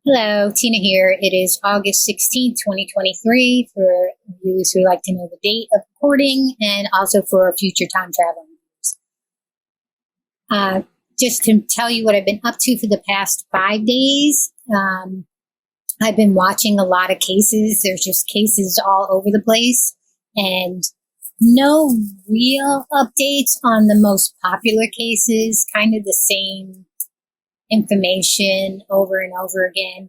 Hello, Tina here. It is August 16th, 2023 for viewers who like to know the date of recording and also for future time travel. Just to tell you what I've been up to for the past 5 days, I've been watching a lot of cases. There's just cases all over the place and no real updates on the most popular cases, kind of the same information over and over again.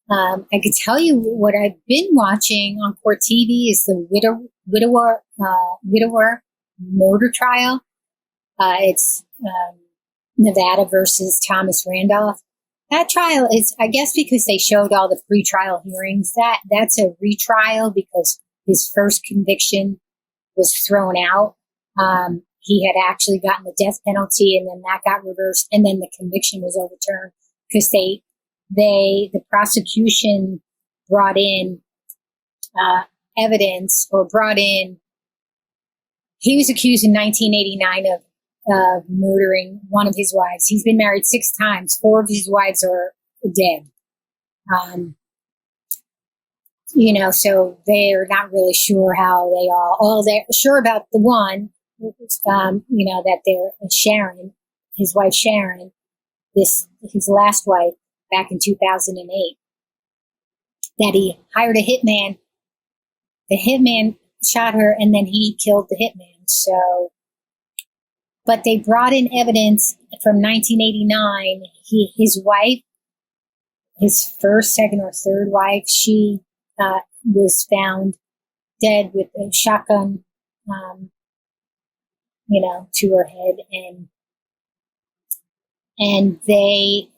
I could tell you what I've been watching on court TV is the widower murder trial. It's Nevada versus Thomas Randolph. That trial is, I guess, because they showed all the pre-trial hearings. That's a retrial because his first conviction was thrown out. He had actually gotten the death penalty and then that got reversed and then the conviction was overturned because the prosecution brought in, evidence or he was accused in 1989 of murdering one of his wives. He's been married 6 times. 4 of his wives are dead. So they're not really sure how they're sure about the one, that they're Sharon, his wife Sharon, his last wife back in 2008, that he hired a hitman. The hitman shot her and then he killed the hitman. So, but they brought in evidence from 1989. His wife, his first, second, or third wife, she was found dead with a shotgun, to her head, and they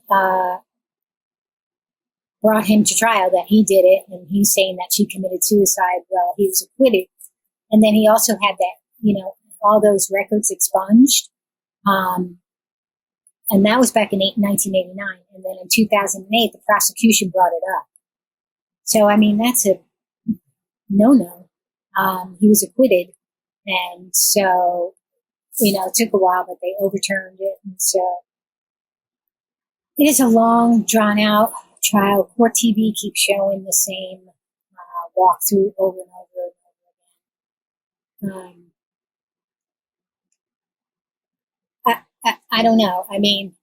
brought him to trial that he did it, and he's saying that she committed suicide. Well, he was acquitted, and then he also had that, all those records expunged, and that was back in 1989, and then in 2008, the prosecution brought it up. So, I mean, that's a no-no. He was acquitted, and so, it took a while, but they overturned it, and so it is a long, drawn-out trial. Court TV keeps showing the same walkthrough over and over and over again. I don't know. I mean,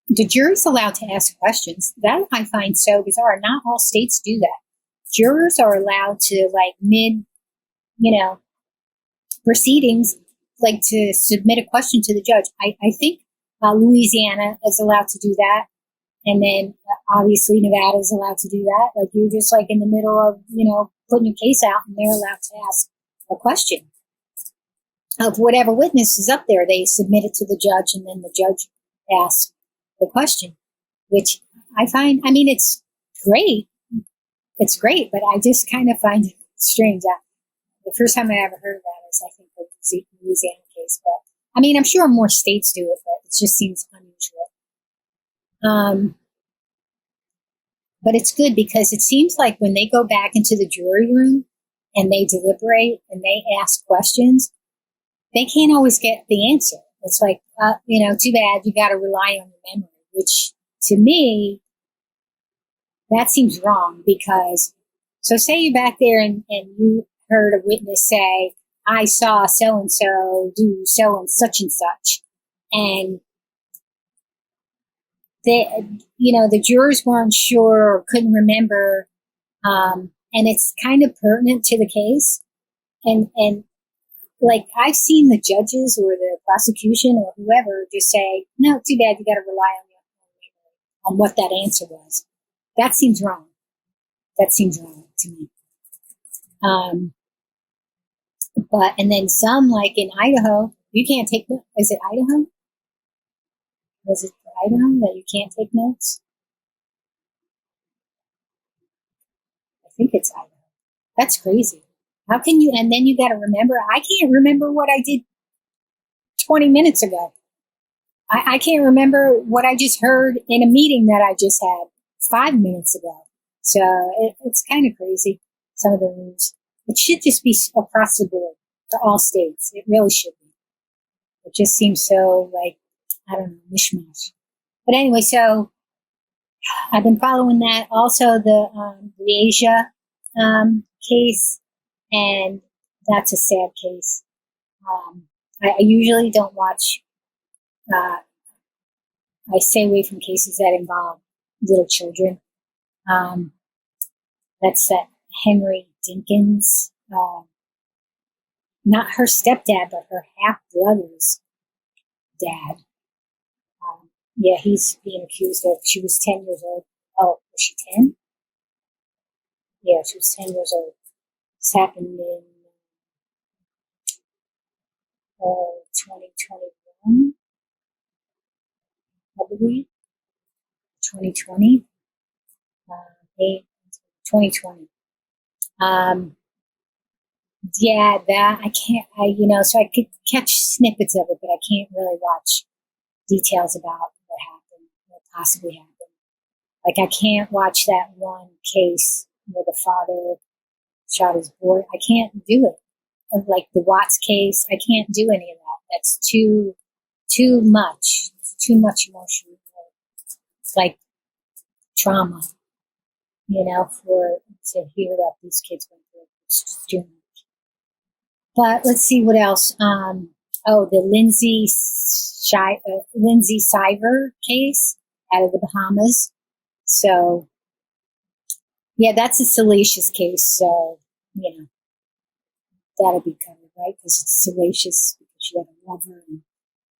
the jury's allowed to ask questions. That I find so bizarre. Not all states do that. Jurors are allowed to, mid, proceedings, to submit a question to the judge. I think Louisiana is allowed to do that. And then obviously Nevada is allowed to do that. You're just in the middle of, putting your case out and they're allowed to ask a question of whatever witness is up there. They submit it to the judge and then the judge asks the question, which I find, it's great. It's great, but I just kind of find it strange. The first time I ever heard of that is, I think, the Louisiana case. But, I'm sure more states do it, but it just seems unusual. But it's good because it seems like when they go back into the jury room and they deliberate and they ask questions, they can't always get the answer. It's too bad, you got to rely on your memory, which to me, that seems wrong because, so say you're back there and you heard a witness say, I saw so-and-so do so and such, and the jurors weren't sure or couldn't remember, and it's kind of pertinent to the case. And I've seen the judges or the prosecution or whoever just say, no, too bad, you got to rely on what that answer was. That seems wrong. That seems wrong to me. And then some, in Idaho, you can't take notes. Is it Idaho? Was it Idaho that you can't take notes? I think it's Idaho. That's crazy. How can you, and then you got to remember, I can't remember what I did 20 minutes ago. I can't remember what I just heard in a meeting that I just had 5 minutes ago. So it's kind of crazy, some of the rules. It should just be across the board for all states. It really should be. It just seems so, I don't know, mishmash. But anyway, so I've been following that. Also, the Breasia case, and that's a sad case. I usually don't watch. I stay away from cases that involve little children. That's that Henry Dinkins, not her stepdad, but her half brother's dad. Yeah, he's being accused of. She was 10 years old. Oh, was she 10? Yeah, she was 10 years old. This happened in 2021, I believe. 2020. 2020. Yeah, that I can't. So I could catch snippets of it, but I can't really watch details about what happened, what possibly happened. Like I can't watch that one case where the father shot his boy. I can't do it. Like the Watts case, I can't do any of that. That's too much. It's too much emotion. It's like trauma, to hear that these kids went through. It's just too much. But let's see what else. The Lindsay Shiver case out of the Bahamas. So, yeah, that's a salacious case. So, that'll be covered, right? Because it's salacious because she had a lover and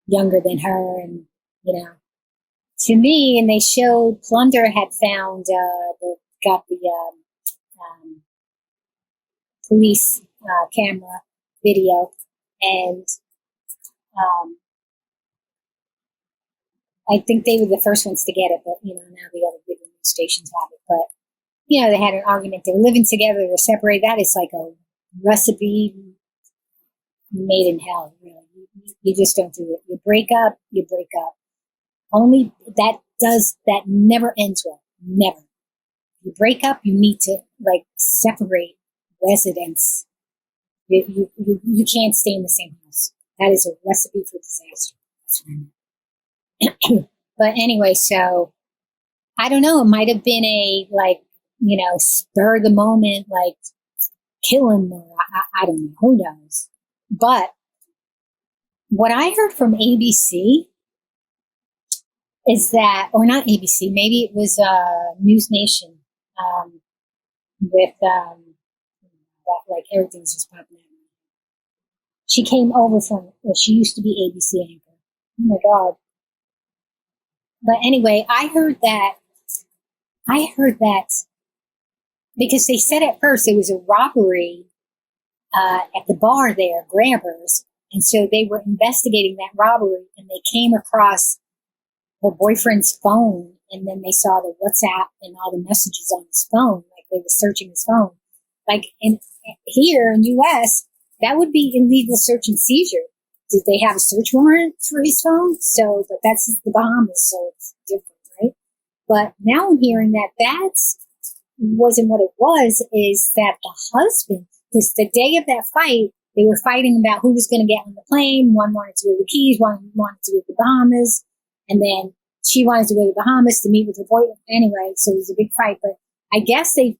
younger than her. And, to me, and they showed Plunder had found, got the police camera video. And I think they were the first ones to get it, but, now the other big news stations have it. But, they had an argument. They were living together. They were separated. That is like a recipe made in hell, really. You just don't do it. You break up. Only that never ends well. Never. You break up, you need to separate residents. You can't stay in the same house. That is a recipe for disaster. That's what I mean. But anyway, so I don't know. It might have been a spur of the moment, kill him, or I don't know. Who knows? But what I heard from ABC is that, or not ABC, maybe it was News Nation, with that everything's just popping out. She came over she used to be ABC anchor. Oh my God. But anyway, I heard that because they said at first it was a robbery at the bar there, Grabbers. And so they were investigating that robbery, and they came across her boyfriend's phone, and then they saw the WhatsApp and all the messages on his phone, like they were searching his phone. Here in U.S., that would be illegal search and seizure. Did they have a search warrant for his phone? So, but that's the Bahamas, so it's different, right? But now I'm hearing that wasn't what it was, is that the husband, because the day of that fight, they were fighting about who was going to get on the plane. One wanted to go to the Keys, one wanted to go to the Bahamas, and then she wanted to go to the Bahamas to meet with her boyfriend. Anyway, so it was a big fight, but I guess they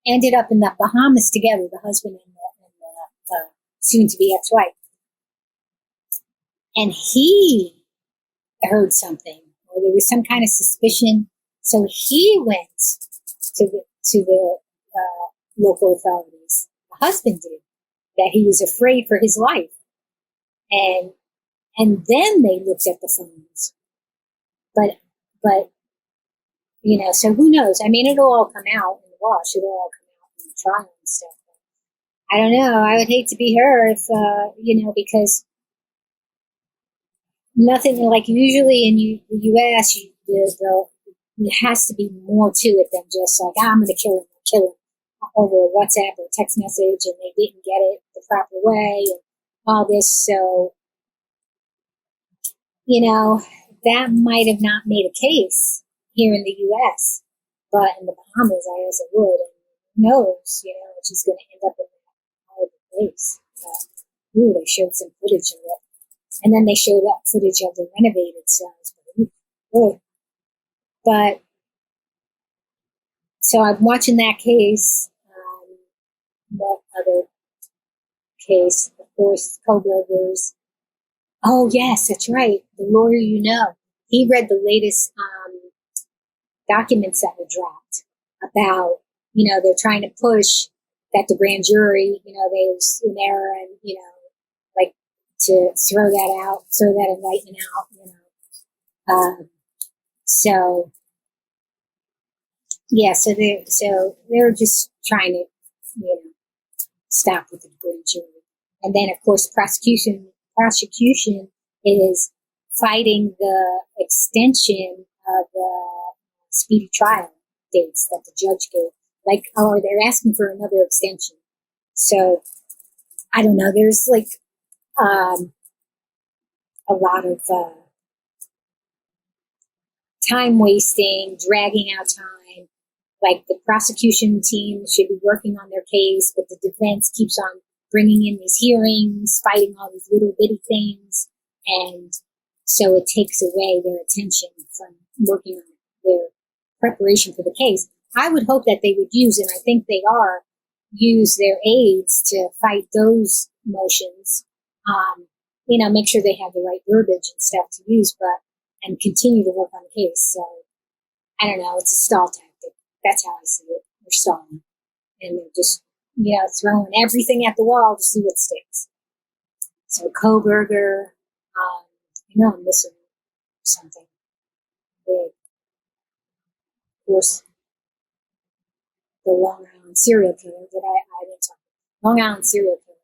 ended up in the Bahamas together, the husband and the soon-to-be ex-wife. And he heard something, or there was some kind of suspicion. So he went to the local authorities. The husband did, that he was afraid for his life. And then they looked at the phones. But so who knows? I mean, it'll all come out in the wash. It'll all come out in the trial and stuff. I don't know. I would hate to be her if, because nothing, usually in the U.S., there has to be more to it than just I'm going to kill him over WhatsApp or text message, and they didn't get it the proper way and all this. So, that might have not made a case here in the U.S., but in the Bahamas, I guess it would. And who knows, she's going to end up in that horrible place. They showed some footage of it. And then they showed up footage of the renovated cells. But So I'm watching that case. What other case? Of course, Kohlberger's. Oh, yes, that's right. The lawyer, he read the latest documents that were dropped about, they're trying to push that the grand jury, there's an error and, like to throw that indictment out. So yeah, so they're just trying to, stop with the grand jury. And then, of course, prosecution is fighting the extension of the speedy trial dates that the judge gave. Or they're asking for another extension. So I don't know. There's a lot of time wasting, dragging out time. Like the prosecution team should be working on their case, but the defense keeps on bringing in these hearings, fighting all these little bitty things. And so it takes away their attention from working on their preparation for the case. I would hope that they would use, and I think they use their aides to fight those motions. Make sure they have the right verbiage and stuff to use, and continue to work on the case. So I don't know. It's a stall tactic. That's how I see it. They're stalling. And they're just, throwing everything at the wall to see what sticks. So Kohlberger, I'm missing something big. Of course, the Long Island serial killer that I didn't talk about. Long Island serial killer.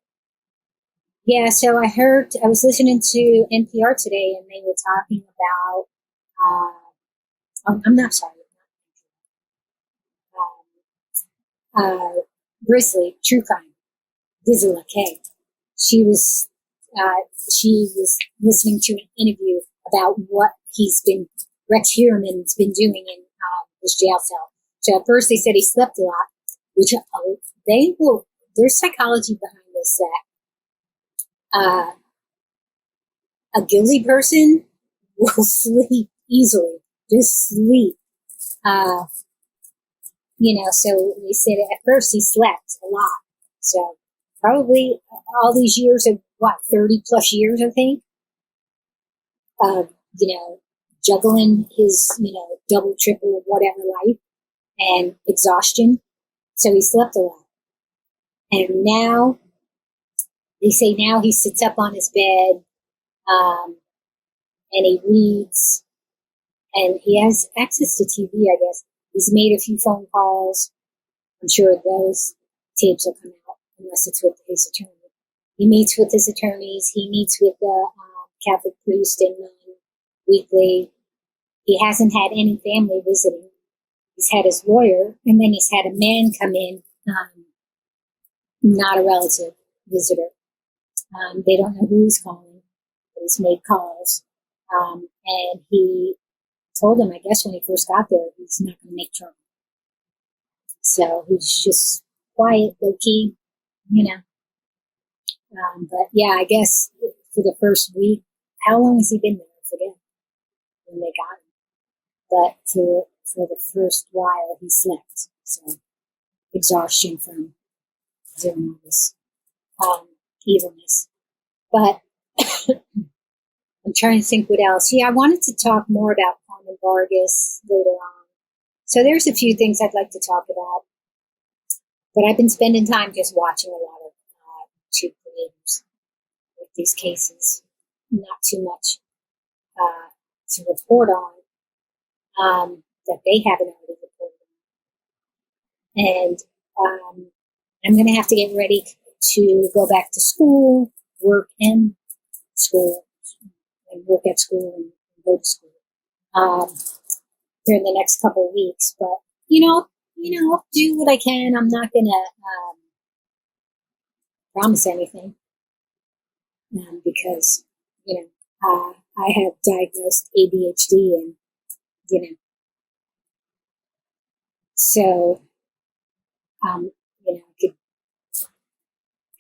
Yeah, so I was listening to NPR today and they were talking about, I'm not sorry. Grizzly, true crime, Gizla K. She was listening to an interview about what Rex Heuermann's been doing in his jail cell. So at first they said he slept a lot, which there's psychology behind this that a guilty person will sleep easily, just sleep. So they said at first he slept a lot. So probably all these years of 30 plus years, I think, juggling his, double, triple, whatever life and exhaustion. So he slept a lot. And now they say now he sits up on his bed, and he reads and he has access to TV, I guess. He's made a few phone calls. I'm sure those tapes will come out unless it's with his attorney. He meets with his attorneys. He meets with the Catholic priest and weekly. He hasn't had any family visiting. He's had his lawyer, and then he's had a man come in, not a relative visitor. They don't know who he's calling, but he's made calls. And he told him, I guess, when he first got there, he's not going to make trouble. So he's just quiet, low key, But yeah, I guess for the first week, how long has he been there? I forget when they got him. But for the first while, he slept. So exhaustion from doing all this evilness. But I'm trying to think what else. Yeah, I wanted to talk more about Carmen Vargas later on. So there's a few things I'd like to talk about. But I've been spending time just watching a lot of YouTube creators with these cases. Not too much to report on that they haven't already reported on. And I'm going to have to get ready to go back to school, work in school, and work at school and go to school during the next couple of weeks. But, I'll do what I can. I'm not going to promise anything because, I have diagnosed ADHD and, so, I could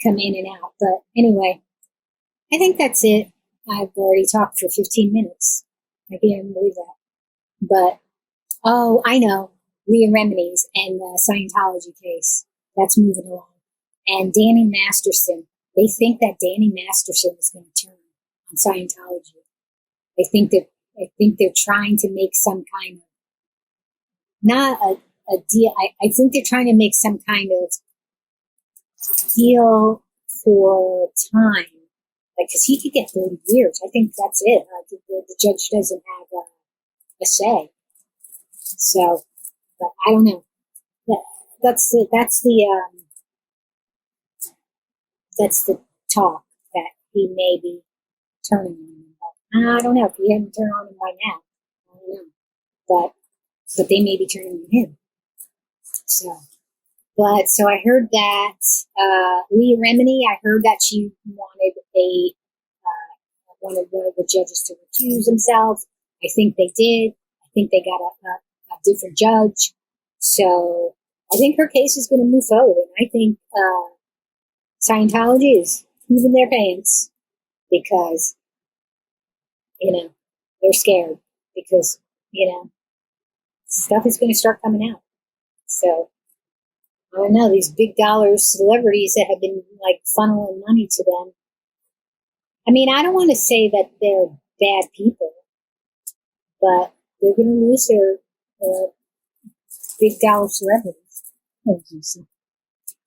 come in and out. But anyway, I think that's it. I've already talked for 15 minutes. I can't even believe that. But, I know. Leah Remini's and the Scientology case. That's moving along. And Danny Masterson, they think that Danny Masterson is going to turn on Scientology. I think they're trying to make some kind of, not a deal. I think they're trying to make some kind of deal for time. Like, cause he could get 30 years. I think that's it. The judge doesn't have a say. So, but I don't know. That's the talk that he may be turning on him. I don't know if he hadn't turned on him by now. I don't know. But they may be turning on him. So I heard that Leah Remini, I heard that she wanted one of the judges to recuse himself. I think they did. I think they got a different judge. So I think her case is going to move forward. And I think Scientology is moving their pants because, they're scared because, stuff is going to start coming out. So I don't know, these big dollar celebrities that have been like funneling money to them. I mean, I don't want to say that they're bad people, but they're going to lose their big dollar celebrities.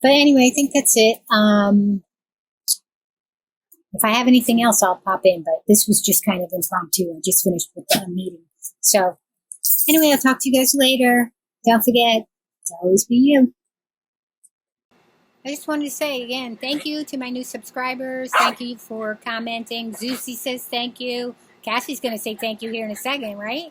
But anyway, I think that's it. If I have anything else, I'll pop in, but this was just kind of impromptu. I just finished with the meeting. So anyway, I'll talk to you guys later. Don't forget to always be you. I just wanted to say again, thank you to my new subscribers. Thank you for commenting. Zeusy says thank you. Cassie's going to say thank you here in a second, right?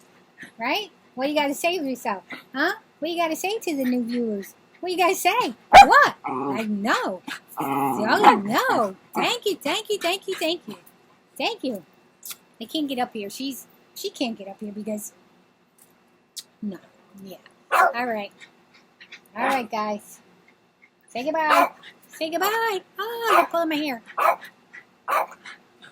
Right? What you got to say for yourself? Huh? What you got to say to the new viewers? What you guys say? What? I know. Y'all know. Thank you, thank you, thank you, thank you. Thank you. I can't get up here. She can't get up here because... No. Yeah. All right. All right, guys. Say goodbye. Say goodbye. Oh, I'm pulling my hair.